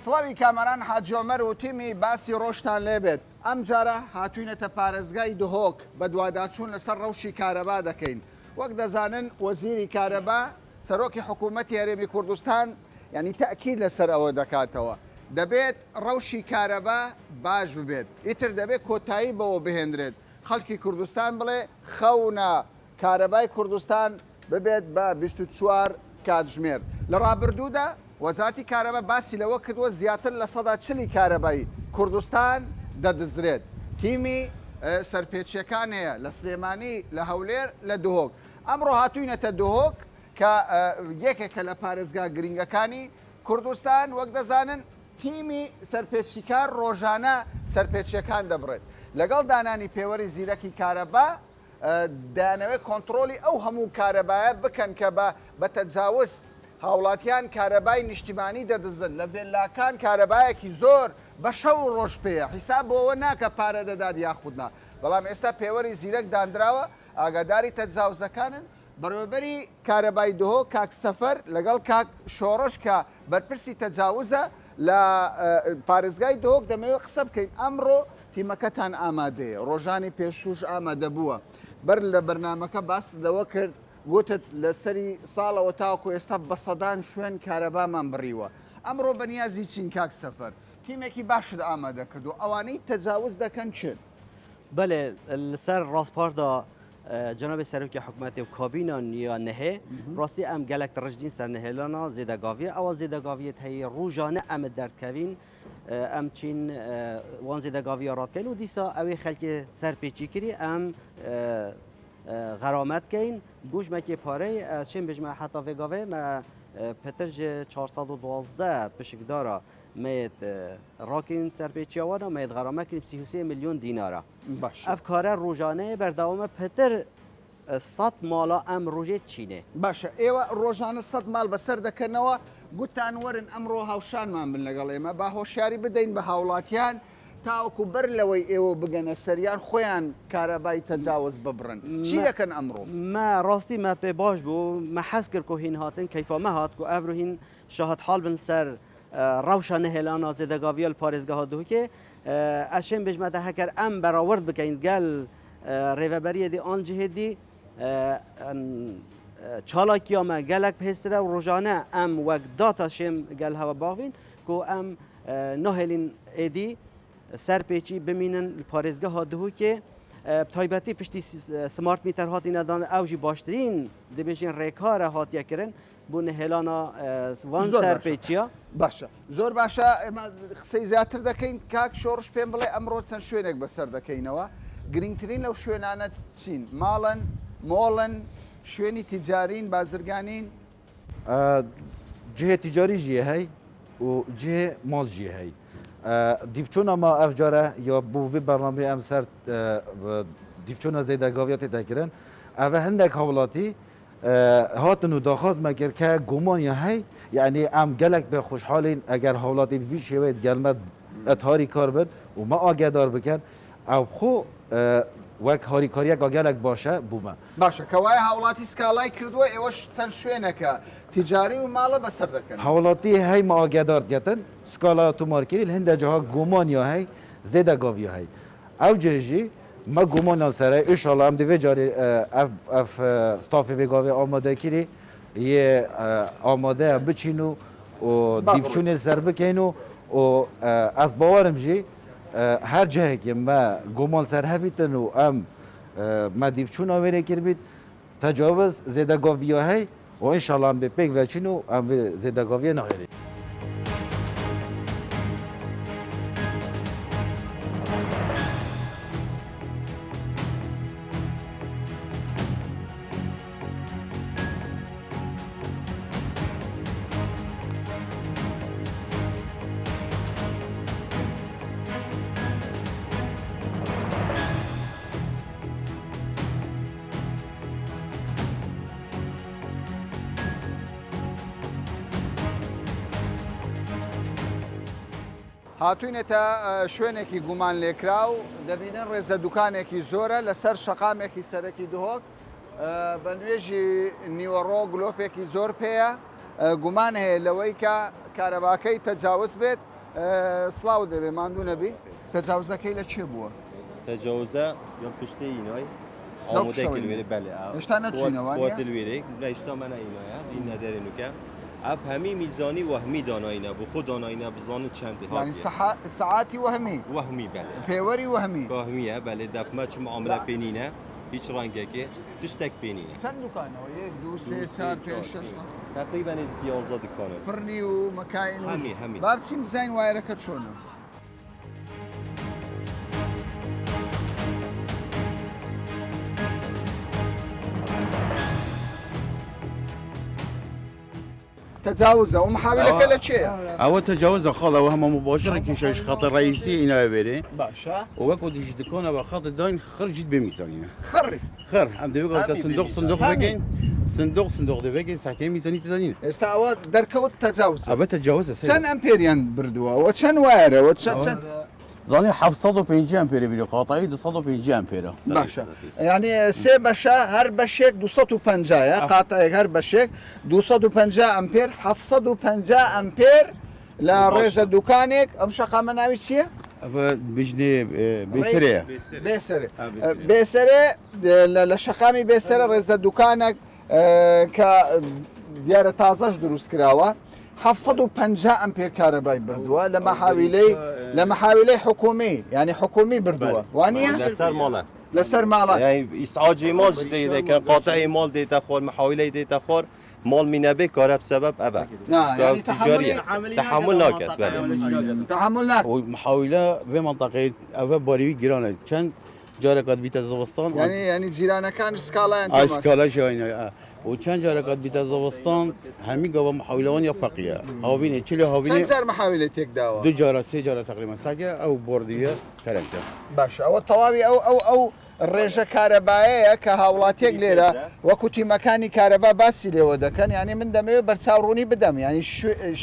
سڵاوی کامەران حاجۆمەر و تیمی باسی ڕۆژتان لێبێت ئەم جارە هاتوینەتە پارێزگای دهۆک بە دوواداچوون لەسەر ڕەوشی کارەبا دەکەین وەک دەزانن وەزیری کارەبا سەرۆکی حکوومەتی هەرێمی کوردستان یعنی تەکید لەسەر ئەوە دەکاتەوە دەبێت ڕەوشی کارەبا باش ببێت ئیتر دەبێت کۆتایی بەوە بهێنرێت خەڵکی کوردستان بڵێ خەونە کارەبای کوردستان ببێت بە 24 کاتژمێر لە ڕابردوودا وەزارەتی کارەبا باسی لەوە کردووە زیاتر لە 140 کارەبایی کوردستان دەدزرێت تیمی سەرپێچیەکان هەیە لە سلێمانی لە هەولێر لە دهۆک ئەمڕۆ هاتووینەتە دهۆک کە یەکێکە لە پارێزگا گرنگەکانی کوردستان وەک دەزانن تیمی سەرپێچیکار ڕۆژانە سەرپێچیەکان دەبڕێت لەگەڵ دانانی پێوەری زیرەکی کارەبا دانەوێت کۆنتترۆلی ئەو هەموو کارەبایە بکەن کە بە تەجاوز هاوڵاتیان کارەبای نیشتیمانی دەدزن لە ڤێلاکان کارەبایەکی زۆر بە شەو ڕۆژ پێەیە حیساب بۆەوە ناکە پارە دەدات یاخودنا بەڵام ئێستا پێوەری زیرەک دانراوە ئاگاداری تەجاوزەکانن بەڕێوەبەری کارەبای دهۆ کاک سەفەر لەگەڵ کاک شۆڕش کە بەرپرسی تەجاوزە لە پارێزگای دهۆک دەمەوێت قسە بکەین ئەمڕۆ تیمەکەتان ئامادەیە ڕۆژانی پێشوش ئامادە بووە بەر لە بەرنمەکە باس لەوە کرد گوتت لەسەری ساڵەوە تاوکو ئێستا بە سەدان شوێن کارەبامان بڕیوە ئەمڕۆ بەنیازی چین کاک سەفەر تیمێکی باشت ئامادە کردو ئەوانەی تەجاوز دەکەن چێت بله لەسەر ڕاستپاردا جناب سەرۆکی حکوومەتی و کابینان یا نهێ ڕاستی ئەم gelek ڕژدین سەر نهێلانە زێدەگاویە ئەوە زێدەگاویت هەیە ڕوژانە ئەمە دەردکەوین ئەم چین وان زێدەگاویە ڕاتکەین و دیسا ئەوێ خەلکی سەرپێچی کردی ئەم غەرامەتکەین بوژمەکی پارەی چین بژمە حتا vێگاوێ مە پتر 412 پشکدارە مێت ڕاکین سەرپێچیاوانە مێت غەرامەکردی 33 میلیۆن دینارە ئەف کارە ڕۆژانەیە بەردەوامە پتر 100 ماڵە ئەم ڕۆژێت چینێ باشە ئێوە ڕۆژانە 100 ماڵ بەسەر دەکەنەوە گوتان وەرن ئەمڕۆ هاوشانمان بن لەگەڵ ئێمە با هۆشیاری بدەین بە هاوڵاتیان تاوەکو بەر لەوەی ئێوە بگەنە سەریان خۆیان کارەبای تەجاوز ببڕن چی دەکەن ئەمڕۆ ما ڕاستی ما پێ باش بوو مە حەز کرد کۆ هین هاتن کەیفامە هات و ئەڤرو هین شاهد حال بن سەر ڕەوشە نهێلانە زێدەگاویە پارێزگاها دووکێ ئەشێن بژمەتە هەکەر ئەم بەراورد بکەین گەل ڕێڤەبەریە ئان جهێدی چالاکیامە gelek پێسترە و ڕۆژانە ئەم وەک داتا شێم گەل هەوە باغین کو ئەم ناهێلین ئێدی سەرپێچی بمینن پارێزگەها دووکێ تایبەتی پشتی سمارت میتەر هاتی نەدان ئەوژی باشترین دەبێژین ڕێکارە هاتیەکردن بۆ نهێلانە وان سەرپێچیە باشە زۆر باشە ئێمە قسەی زیاتر دەکەین کاک شۆڕش پێم بڵێ ئەمڕۆ چەند شوێنێک بەسەر دەکەینەوە گرنگترین لەو شوێنانە چین ماڵن مۆڵن شوێنی تیجارین بازرگانین جهه تجاری جیه هی و جهه مال جیه هی دیفچونا ما افجاره یا بووی برنامه ام سر دیفچونا زیدگاویات تکرن اوه هندک حوالاتی هاتن و داخواست مکر که گمان یا هی یعنی ام گلک به خوشحالین اگر حوالاتی بی شوید گلمت اتهاری کار بد و ما آگهدار بکن او خو وەک هاریکاریەک گەلێک باشە بوومە باشە کەوای هاوڵاتی سکاڵای کردووە ئێوە چەند شوێنەکە تیجاری و ماڵە بەسەر دەکەن هاوڵاتی هەی ئاگادار دەکەن سکالا تومارکردی هەندێک جاها گومانیا هەی زێدەگاوی هەی ئەو جێژی مە گومانیان سەرە ئینشاڵڵا ئەم دەوێ جارێ ئەف ستافی vêgavê ئامادە کردی یê ئامادەیە بچین و دیفچونê سەر بکەین و ez bawerim jî her cihekê me goman serhevîtin û em me dîvçûna wêrê kirbît tecavuz zêdegaviya hey û înşallah em bê pêk veçîn û em vê zêdegaviyê nahêlî. هاتوینێتە شوێنێکی گومان لێکرا و دەبینن ڕێزە دوکانێکی زۆرە لەسەر شەقامێکی سەرەکی دهۆک بە نوێژی نیوەڕۆ گلۆپێکی زۆر پێیە گومان هەیە لەوەی کە کارەباکەی تەجاوز بێت سڵاو دەبێ ماندوو نەبی تەجاوزەکەی لە چێ بووە تجاوزه یا پشت اینای یا آماده پشت کلویره بله اشتا نچینه وانیه؟ با تلویره نه اشتا من اینایا این نداره نکم اف همی میزانی وهمی داناینا بو خود داناینا بزان چند يعني هاتیه ساعاتی وهمی وهمی بله پێوەری وهمی وهمیه بله دفمه چه معامله لا. پینینه هیچ رنگه که تشتک پینینه چەند دوکانەوە یەک دوو سێ چار پێنج شەش تقریبا از 11 دکانه فڕنی و مەکاین هەمی. با بچین بزانین وایرەکە چۆنە تجاوزە و محاولەکە لە چێە او تجاوز خاله وهم مباشره كيش خاطر رئيسي هنا بيري باشە وكو ديش دكونا بخاطر داين خرجت بميزانينا خڕی خير عم دي بيقول صندوق همي. فيجن صندوق دي فيجن ساعتين ميزانيه تدانينا ئێستا ئەوە دەرکەوت تەجاوزە ابى تجاوز چەند ئەمپێریان بردووە و چەند وایرەوە چەند ظني 750 امبير بيري قاطعي 250 امبير باشە ینی سێ بەشە هەر بەشێک 250 قاتەیەک هەر بەشێک 250 ئەمپێر 750 ئەمپێر لە ڕێژە دوکانێک ئەم شەقامە ناوی چییە؟ بجني بسريه بێسەرێ بێسەرێ لە شەقامی بێسەرە ڕێزە دوکانێک کە دیارە تازەش دروست کراوە 750 ئەمپێر کارەبای بردووە لە مەحاویلەی حکومی ینی حکومی بردووە وانە لسر ماله لەسەر ماڵات يعني إسعاج مال جديد كان قاطع مال ديتا خور محاولة ديتا خور مال مينابي كارب سبب أبا يعني تجارية تحمل ناكت بله تحمل ناک ومحاوله بمنطقه او باريوي جيران كان جاركات بيت الزوستان ینی جیرانەکان سکاڵیان اسكالا شاينا وكان جاركات بيت الزوستان همي قوا محاولان يا بقيه هاويني تشيلي هاويني چەند جار محاولە تێک داوە دو جارة سه جارة تقريبا ساقية او بوردية كلامته باش ئەوە تەواوی ئەو ڕێژە کارەبایەیە کە هاوڵاتێک لێرە وەکو تیمەکانی کارەبا باسی لێوە دەکەن ینی من دەمەوێت بەرچاوڕوونی بدەم ینی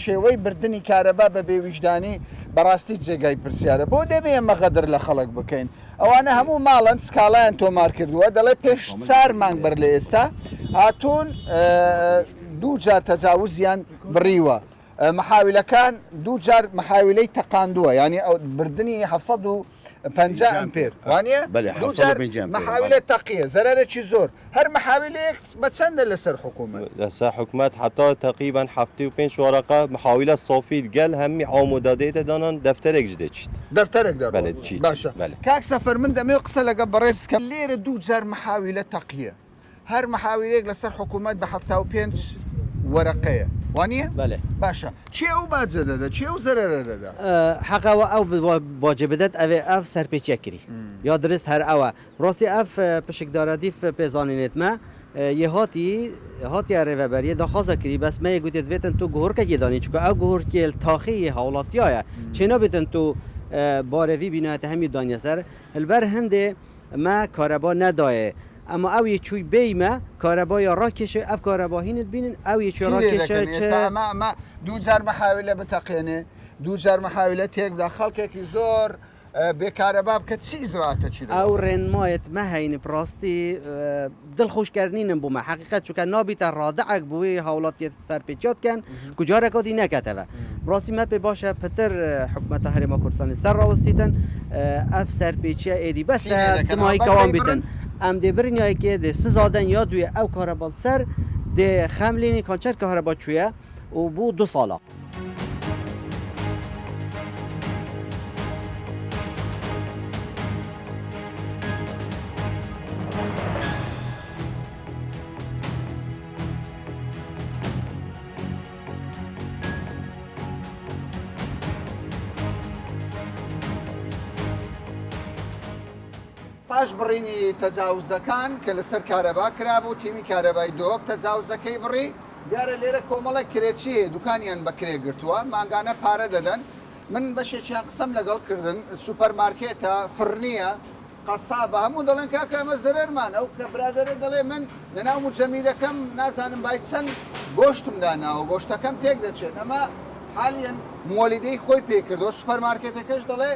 شێوەی بردننی کارەبا بە بێویژدانی بەڕاستی جێگای پرسیارە بۆ دەبێ ئێمە غەدر لە خەڵک بکەین ئەوانە هەموو ماڵەن سکاڵیان تۆمار کردووە دەڵێ پێش 4 مانگ بەر لە ئێستا هاتوون دوو جار تەجاوزیان بڕیوە محاولەکان دوو جار محاولەی تەقاندووە ینی ئەو بردننی 750 ئەمپێر وانە بله، دوو جار 750 ئەمپێر. محاولە تەقیە زەرەرێکی زۆر هەر محاولەیەک بە چەندە لەسەر حکوومەت لسا حكومات حتى تقريبا حفتي وبينش ورقة محاولة صافي قال همي عمودة ديتا دانان دفترك جديد شت دەفتەرێک دەڕۆ بەلێ، چیت. باشە بەلێ. کاک سەفەر من دەمێ قسە لەگە بەڕێز کە لێرە دوو جار محاولە تەقیە هەر محاولەیەک لەسەر حکوومەت بە 75 وەرەقەیە وانە؟ بله باشە چێ ئەو باجە دەدا چێ ئەو زەرەرە دەدا حقا او باجه بدت او اف سرپیچه کری یا درست هر او راستی اف پشکدار دیف پیزانینت ما یه هاتی اره بریه داخوازه کری بس ما گوتید ویتن تو گهور که گیدانی چکو او گهور که تاخی حولاتی های چنا بیتن تو باروی بینایت همی دانیا سر البر هنده ما کاربا ندایه اما او یه چوی بیمه کاربا یا را کشه اف کاربا هینت بینن او یه چوی را کشه چه ما دوو جار محاولە بتەقێنێ دوو جار محاولە تێکدا خەڵکێکی زۆر بێکارەبا بکە چی ئیزراتە چی او رنمایت ما هین پراستی دل خوش کردنینم بومه حقیقت چون که نابیت رادعک بوی حولات سرپیچات کن کجا رکادی نکته و براستی ما پی باشه پتر حکومت هرما کردستان سر راوستیتن اف سرپیچی ایدی بس دمایی کوان بیتن ام دی برنیایی که دی سزادن یا دوی او کاربال سر دی خملینی کانچر کاربا چویه و بو 2 ساله پاش بڕینی تەجاوزەکان کە لەسەر کارەبا کرابوو تیمی کارەبای دۆک تەجاوزەکەی بڕی دیارە لێرە کۆمەڵە کرێچی دوکانیان بەکرێ گرتووە ماگانە پارە دەدەن من بەشێکیان قسەم لەگەڵ کردن سوپەرمارکێتە فرنیە قەسابە هەموو دەڵێن کاکە ئەمە زەرەرمان ئەو کە برادەرە دەڵێ من لەناو مجەمیلەکەم نازانم بای چەند گۆشتم داناوە گۆشتەکەم تێک دەچێت ئەمە حالیان مۆلیدەی خۆی پێ کردەوە سوپەرمارکێتەکەش دەڵێ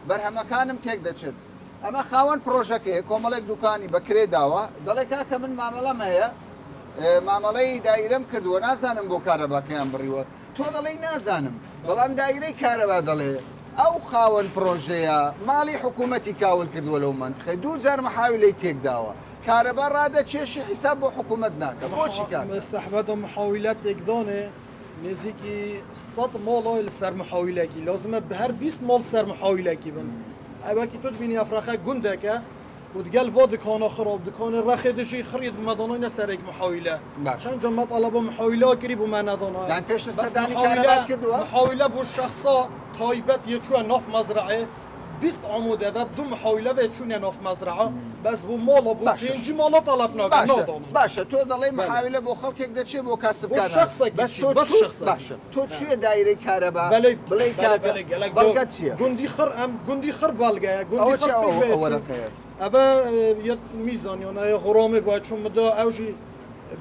بەرهەمەکانم تێک دەچێت ئەمە خاوەن پرۆژەکەی کۆمەڵێک دوکانی بەکرێ داوە دەڵێ کاکە من مامەڵەم هەیە مامەڵەی دایرەم کردووە نازانم بۆ کارەباکەیان بڕیوە تۆ دەڵێ نازانم بەڵام دایرەی کارەبا دەڵێ ئەو خاوەن پرۆژەیە ماڵی حکوومەتی کاول کردووە لەو منطقەی دوو جار محاولەی تێکداوە کارەبا ڕادە کێشی حیساب بۆ حکوومەت ناکە بۆچی کار صحبت و محاولات اقدانه نزدیکی 100 مال سر محاولکی لازمه به هر 20 مال سر محاولکی بن اما که تو ببینی افراخه گندکه و دیگه وا دکان خراب دکان رخدشی خرید مدانای سر یک محاوله چند جا مطالبه محاوله کردی بو من ندانه یعنی پیش صدانی کاربات کردوه محاوله بو شخصا تایبت یه چوه ناف مزرعه 20 عموده و دو محاوله و چون ناف مزرعه بس بو مالا بو پنجی مالا طلب ناکن باشه تو دڵێ محاوله بۆ خەڵکێک دەچێ بۆ کاسبکار بس شخصا تۆ چییە دایرەی کارەبا بڵێ بەڵگە چییە گوندی خڕ بەڵگەیە گوندی خڕ اوه یه میزانیانه غرامه باید چون مدا اوجی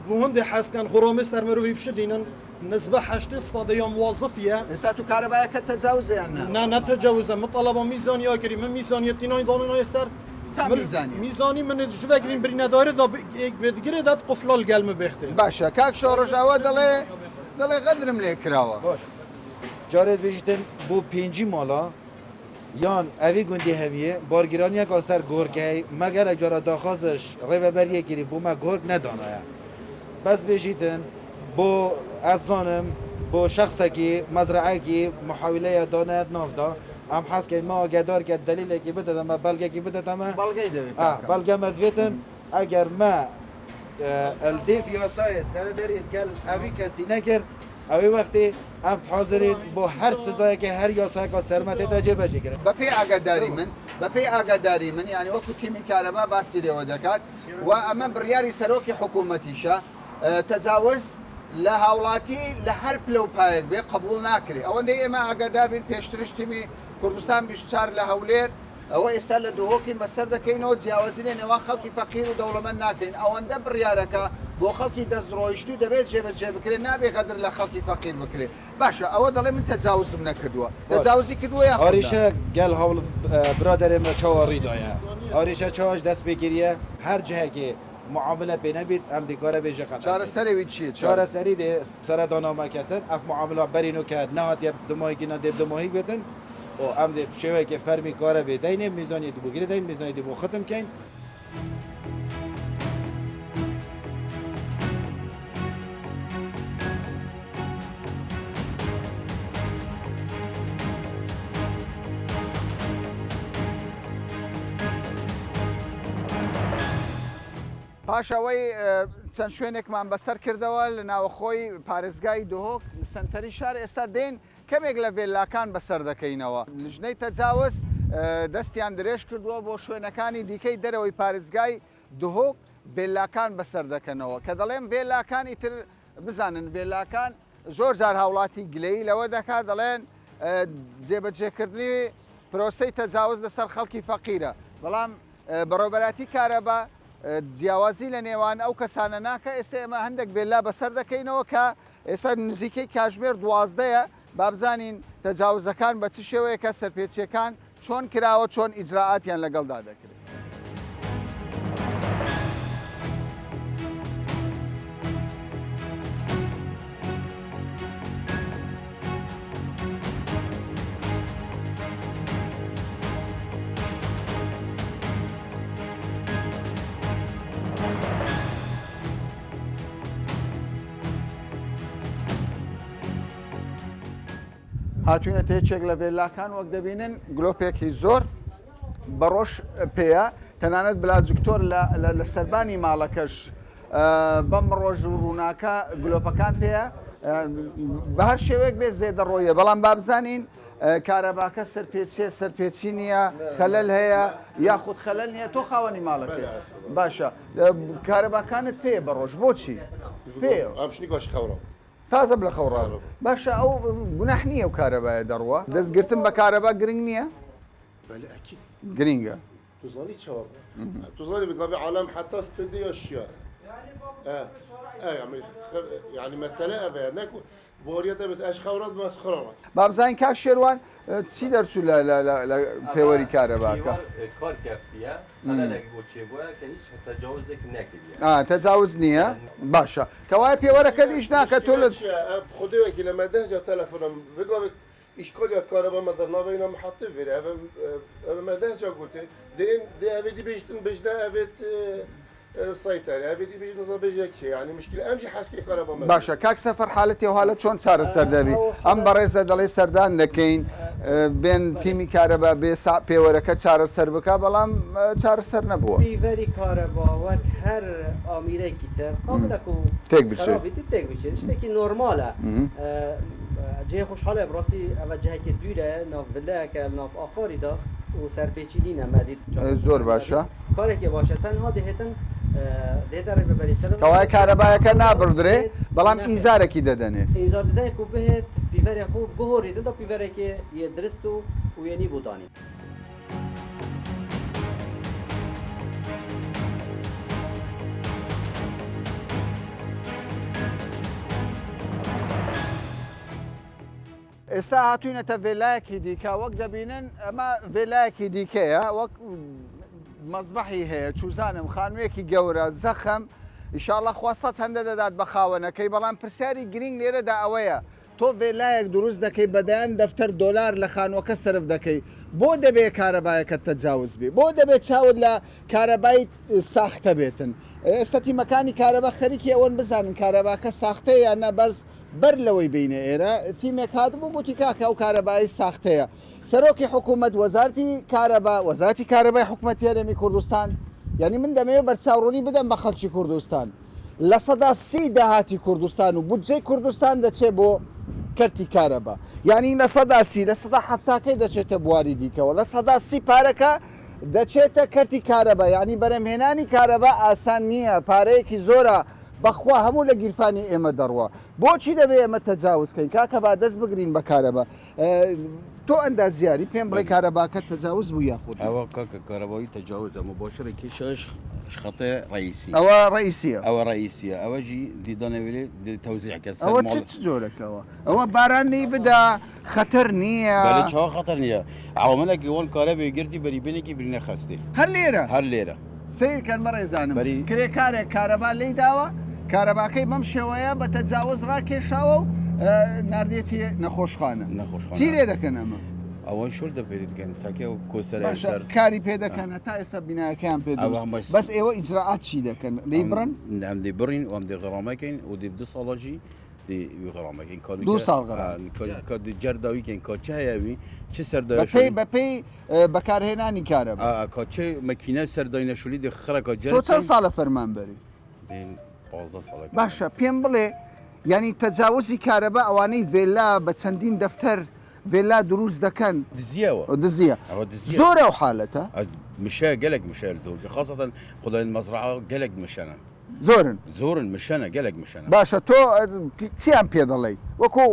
بوهند حسکن غرامه سرمروی بشدینن نسبه 8% یا موظفیه استا تو کاربایا که تجاوزه یا نه نه تجاوزه مطالبه میزانی ها کردیم من میزانیت اینای دانونای سر میزانی من جوه گرین بری نداره دا یک بدگیره داد قفلال گلمه بخته باشه کاک شورش آوا دله قدرم لی کراوه باش جارت بجیتن بو پینجی مالا یان اوی گوندی همیه بارگیرانی که سر گرگه مگر اجاره داخوازش ریو بریه گیری بو ما گرگ ندانه بس بجیتن بو ازانم بو شخصی که مزرعه که محاوله دانه ناف دا هم حس که ما آگهدار که دلیل که بده دمه بلگه که بده دمه بلگه مدویتن اگر ما الدیف یاسای سر دارید که اوی کسی نکر اوی وقتی امت حاضرین با هر سزایی که هر یاسای که سرمت تجه بجی کرد بپی آگهداری من یعنی وقتی تیمی کاربا باسی لیو دکات و اما بریاری سروکی حکومتیشه تجاوز لهولاتی لهر پلو پایک به قبول نکری اونده اما آگهدار بین پیشترش تیمی کردستان بیشتر لهولیر او استال دوهوکین بسر دکینو جیاوازین نوان خلقی فقیر و دولمن نکرین اونده بریارکا بو خلقی دست رویشتو دبیت جیب بکره نبی قدر لخلقی فقیر بکره باشه او دلی من تجاوزم نکردوه تجاوزی کردوه یا خدا آریشه گل هول برادر ما چواری دایه آریشه چواش دست بگیریه هر جهه که معامله بینبید هم دیکاره بیشه خطر چاره سری وی چیه؟ چاره سری ده سر دانامه کتن اف معامله برینو کرد نهات یه دماهی که ندیب دماهی بیتن و هم ده شوه که فرمی کاره بیدین میزانی دو بگیره دین میزانی دو ختم کن پاشەوەی چەند شوێنێکمان بەسەر کردەوە لە ناوەخۆی پارێزگای دهۆک سنتەری شار ئێستا دێن کەمێک لە ڤێلاکان بەسەر دەکەینەوە لژنەی تەجاوز دەستیان درێژ کردووە بۆ شوێنەکانی دیکەی دەرەوەی پارێزگای دهۆک ڤێلاکان بەسەر دەکەنەوە کە دەڵێم ڤێلاکانی تر بزانن ڤێلاکان زۆر جار هاوڵاتی گلەی لەوە دەکات دەڵێن جێبەجێکردنی پرۆسەی تەجاوز لەسەر خەڵکی فەقیرە بەڵام بەڕێوەبەراتی کارەبا جیاوازی لە نێوان ئەو کەسانە ناکە ئێستا ئێمە هەندێک ڤێلا بەسەر دەکەینەوە کە ئێستا نزیکەی کاتژمێر 12ەیە بابزانین تەجاوزەکان بە چ شێوەیە کە سەرپێچیەکان چۆن کراوە چۆن ئیجراعاتیان لەگەڵدا دەکرێت. هاتوونەتە یەکێک لە ڤێلاکان وەک دەبینن گلۆپێکی زۆر بەڕۆژ پێەیە تەنانەت بلاجکتۆر لە سەربانی ماڵەکەش بەم ڕۆژ و ڕووناکە گلۆپەکان پێەیە بە هەر شێوەیەک بێ زێدە ڕۆیە بەڵام بابزانین کارەباکە سەرپێچی نییە خەلەل هەیە یاخود خەلەل نییە تۆ خاوەنی ماڵەکەی باشە کارەباکانت پێ بە ڕۆژ بۆچی پێ تازە لە خەوڕا باشە ئەو گوناح نییە و کارەبایە دەڕوە دەستگرتن بە کارەبا گرنگ نییە گرینگە توزانی چاوە توزانی بگاوی عالم حتی سپنده یا شیار يعني مسألة أبي نكو بورية بت أشخورات بس خرارات بابزین کاک شێروان چی دەرچوو لە پێوەری کارەباکە کار کردیه حالا لگه بود چه بود که هیچ تجاوزی نکردیه تەجاوز نییە باشە کەوای پێوەرەکە دیش ناکە تۆ لە خدي وكيل لما دهجة تلفونهم فيقول إشكاليات كهرباء ما درنا بينا محطة فيري أبى ما دهجة قلت دي أبي دي بيجتن بجدا أبي سيطرة أبي دي بيجي نظام بيجك يعني مشكلة أمشي حاسكي كهرباء ما باشە کاک سەفەر حالەتی و حالەت چۆن چارەسەر دەبی ئەم بەڕێزە دەڵێ سەردان دەکەین بێن تیمی کارەبا بێ پێوەرەکە چارەسەر بکە بەڵام چارەسەر نەبووە پیوەری کارەبا وەک هەر ئامírێکی تر قابلە و تێک بچێت خراپێتی تێک بچێت شتێکی نۆرمالە جێ خۆشحاڵە بڕاستی ئەوە جەهەکێ دوورە ناو ڤلەیەکە ناو ئاخاریدا و سەرپێچی دینە مەدید زۆر باشە کارێکی باشە تەنها دەهێتن دێدەڕێ بەبەریستەر کەوای کارەبایەکە نابڕدرێ بەڵام ئیزارێکی دەدەنێ ئینزار دەدەیەک و بهێت پیڤەرێ خۆ بهۆری دەدا پیڤەرێکی یە درست و وێنی بودانی ئێستا هاتوینەتە ڤێلایەکی دیکە وەک دەبینن ئەمە ڤێلایەکی دیکەیە وەک مەزبەحی هەیە چوزانم خانوویەکی گەورە زەخەم ئیشاڵڵە خواستت هەندە دەدات بە خاوەنەکەی بەڵام پرسیاری گرنگ لێرەدا ئەوەیە تۆ ڤێلایەک دروست دەکەی بەدایان دەفتەر دۆلار لە خانووەکە سرف دەکەی بۆ دەبێت کارەبایەکە تەجاوز بێ بۆ دەبێت چاوت لە کارەبای ساختە بێتن ئێستا تیمەکانی کارەبا خەریکی ئەوەن بزانن کارەباکە ساختەیە یان نەبەرز بەر لەوەی بینە ئێرە تیمێک هاتبوو گوتی کاکە ئەو کارەبایی ساختەیە سەرۆکی حکوومەت وەزارتی کارەبا وەزارتی کارەبای حکوومەتی هەرێمی کوردستان یعنی من دەمەوێت بەرچاوڕوونی بدەم بە خەڵکی کوردستان لە سەدا 30 داهاتی کوردستان و بودجەی کوردستان دەچێت بۆ کەرتی کارەبا یعنی لە سەدا 30 لە سەدا هەفتاکەی دەچێتە بواری دیکەەوە لە سەدا 30 پارەکە دەچێتە کەرتی کارەبا ینی بەرەمهێنانی کارەبا ئاسان نییە پارەیەکی زۆرە بەخوا هەموو لە گیرفانی ئێمە دەڕوە بۆچی دەبێت ئێمە تەجاوزکەین کاکە با دەست بگرین بە کارەبا تۆ ئەندازیاری پێم بڵێ کارەباکە تەجاوز بوو یاخود ئەوە کاکە کارەبایی تەجاوزە مباشرێکی شش خەتە ڕئیسی ئەوە ڕئیسیە ئەوە ڕئیسیە ئەوەژی دیدانەوێت تەوزیعکە ئەوە چ جۆرەکەەوە ئەوە بارانی بدا خەتەر نییە چاوا خەتەر نییە ئەومەلێکی وەن کارە بێگردی بەریبێنێکی برینە خستی هەر لێرە هەر لێرە سیرکەن بەڕێزانم کرێ کارێک کارەبا لی داوە کارەباکەی بەم شێوەیە بە تەجاوز ڕاکێشاوە و نردێتی نەخۆشخانە چی لێ دەکەن ئەمە ئەوە شور دەپێتکەن تاکە و کۆسەر سەر کاری پێ دەکەن تا ئێستا بینایەکەیان پێ بەس ئێوە ئیجرراعات چی دەکەن دەی بڕن ئەم دەی بڕین و ئەم دێ غەڕامەکەین و دێ دو ساڵەژی غەڕامەکەین دو ساڵ جەرداویکەین کاچە هەیەوی چ سەردای بەپێی بەکارهێنانی کارەبا کاچە مەکینە سەردای نەشولی دێ خڕەکە جەر چەند ساڵە فەرمانبەری 15 ساڵ باشە پێم بڵێ ینی تەجاوزی کارەبا ئەوانەی ڤێلا بە چەندین دەفتەر ڤێلا دروست دەکەن دزیەوە دزیە زۆرە و حالەتە مشە gelek مشە دو خاصەتەن خدای مەزرعە gelek مشەنە زۆرن مشەنە gelek مشەنە باشە تۆ چیان پێ دەڵێ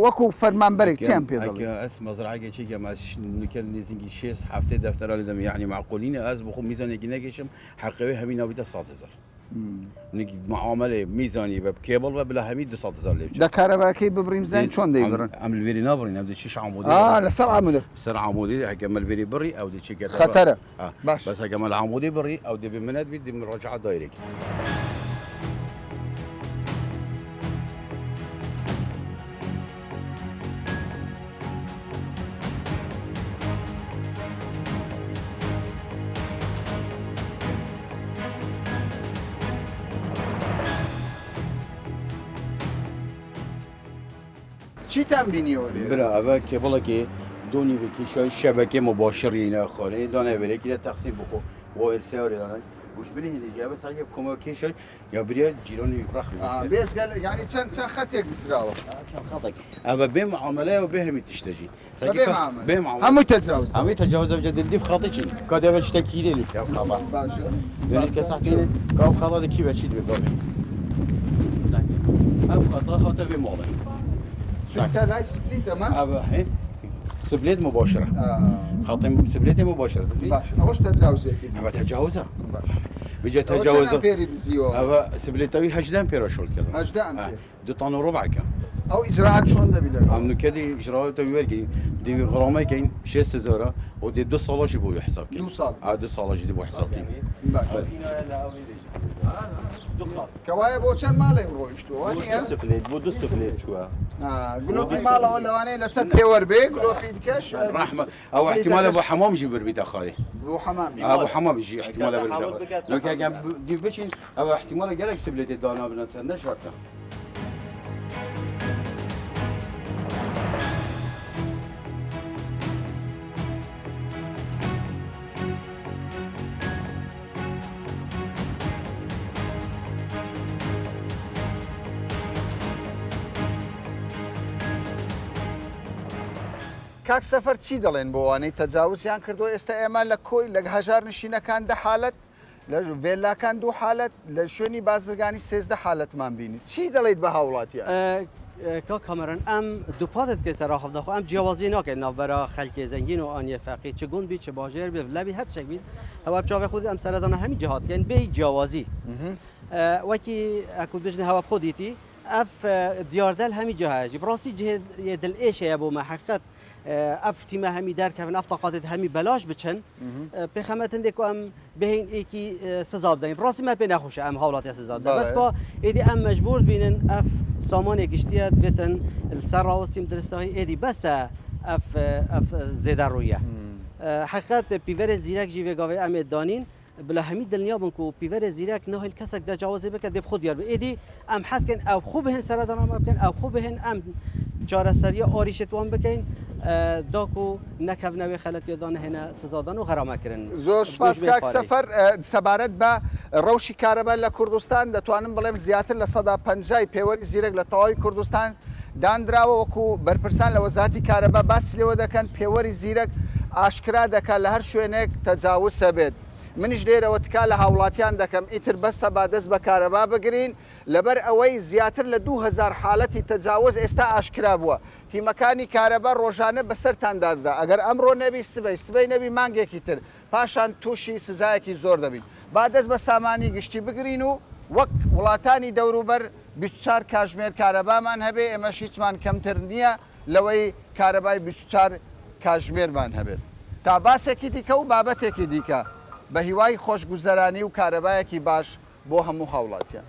وەکو فەرمانبەرێک چیان پێ دەڵێ ئەس مەزرعەکێکی گەماکە نزیکی 6 هەفتەی دەفتەرە لە دەم یعنی معقولینە ئەس بخۆ میزانێکی نەگەشم حەقەوەی هەمی ناویتە 100,000 معاملێ میزانی بە کێبڵ بە بلا هەمی 200,000 لێ دە کارەباکەی ببریم زین چۆن دەیبڕن ئەم لێری نابڕین ئەم دەچی عمودی لەسەر عمودە سەر عمودی هەکەمە لێری بڕی ئەو دەچێکە خەتەرە باش بەس هەکەمە لە عمودی بڕی ئەو دەبێ منەت بیت دێم ڕۆژعە دایرێکی چیتان بینیەوە لێ برا ئەوە کێبڵێکی دۆنیێکی شەبەکە مباشرینە خۆرێ دانەوێرێکی لە تەقسیم بخۆ بۆ ئێرسێوەێدانن گوش بری هندێکی بە ساگە کۆمەکێشە یا برێت جیرۆنی ڕخ بێزگەل ینی چەند خەتێک دزراوە ئەوە بێ معاملەیە و بێ هەمی تشتەژی هەمووی تەجاوز هەمووی تەجاوزە بجە دڵی خاڵێکین کاتێبە شتێکی لێلی خاڵ دوێنێت کە ساکەین کاو خاڵەکی بەچیت بێ گاڵێ ئەو خەتە خاتە بێ ماڵێ سبليت مباشرة خاطر سبليت مباشرة أوش تجاوز هذا تجاوزه بيجي ئەوە چەند تجاوز ئەمپێری دزیەوە هذا سبليتوي 8 امبير شغل كذا 8 ئەمپێر 2 طن وربع كان ئەو ئیجراعات چۆن دەبی لەگەڵ عم نكدي اجراءات ويرجين دي غرامه كاين 6000 ودي 2 صاله جيبوا حساب كاين 2 ساڵ 2 صاله جيبوا حساب كاين باش کەوایە بۆ چەند ماڵێک ڕۆیشتووە نییە سفليت بو دو سفليت شو گلۆپی ماڵەوە لەوانەیە لەسەر پێوەەر بێ گلۆپی بکەش رحمه او احتمال ابو حمام يجي بالبيت اخاري بۆ حەمامی ابو حمام يجي احتمال حمام بالبيت بقت لو كان دي بيجي او احتمال قالك سبليت دانا بنصر نشرته کاک سەفەر چی دەڵێن بۆ وانەی تەجاوزیان کردو ئێستا ئێمە لە کۆی لە هەژار نشینەکان 10 حالەت لە ڤێلاکان 2 حالەت لە شوێنی بازرگانی 13 حالەتمان بینیت چی دەڵێیت بە هاوڵاتیان کا کامران ام دوپاتت که سر آخف داخو ام جوازی نکن نبرا خلک زنگین و آنی فقی چگون بی چه باجر بی لبی هر شک بی هوا بچاو خود ام سر دانا همین جهات کن بی جوازی وکی اكو بجن هوا خودیتی اف دیاردل همین جهات براسي جه دل ايش يا ابو محقق اف تیما همی در کردن اف طاقت همی بلاش بچن بخمتن دیکو ام بهین ایکی سزاب داریم براستی ما به نخوشه ام حالات سزاب داریم بس با ایدی ام مجبور بینن اف سامان گشتیت وتن السر راوستیم درستایی ایدی بس اف زیده رویه حقیقت پیور زیرک جیوه گاوه ام دانین بلا همی دنیا بنکو پیور زیرک نه هل کسک در جوازه بکد دب خود یار ایدی ام حس کن او خوب هن سر دارم بکن او خوب هن ام چهار سری آریشت وان بکن داکو نکف نوی خلط یادان هنه سزادان و غرامه کرن زۆر سپاس کاک سەفەر سەبارەت بە ڕەوشی کارەبا لە کوردستان دەتوانم بڵێم زیاتر لە 150 پێوەری زیرەک لە تەواوی کوردستان دانراوە وەکو بەرپرسان لە وەزارەتی کارەبا باسی لێوە دەکەن پێوەری زیرەک ئاشکرا دەکات لە هەر شوێنێک تەجاوز سەبێت منیش لێرەوە تکا لە هاوڵاتیان دەکەم ئیتر بەسە با دەست بە کارەبا بگرین لەبەر ئەوەی زیاتر لە 2000 حالەتی تەجاوز ئێستا ئاشکرا بووە تیمەکانی کارەبا ڕۆژانە بەسەرتاندادا ئەگەر ئەمڕۆ نەبی سبەی نەبی مانگێکی تر پاشان تووشی سزایەکی زۆر دەبین با دەست بە سامانی گشتی بگرین و وەک وڵاتانی دەوروبەر 24 کاتژمێر کارەبامان هەبێ ئێمەش هیچمان کەمتر نییە لەوەی کارەبای 24 کاتژمێرمان هەبێت تا باسێکی دیکە و بابەتێکی دیکە بە هیوای خۆشگوزەرانی و کارەبایەکی باش بۆ هەموو هاوڵاتیان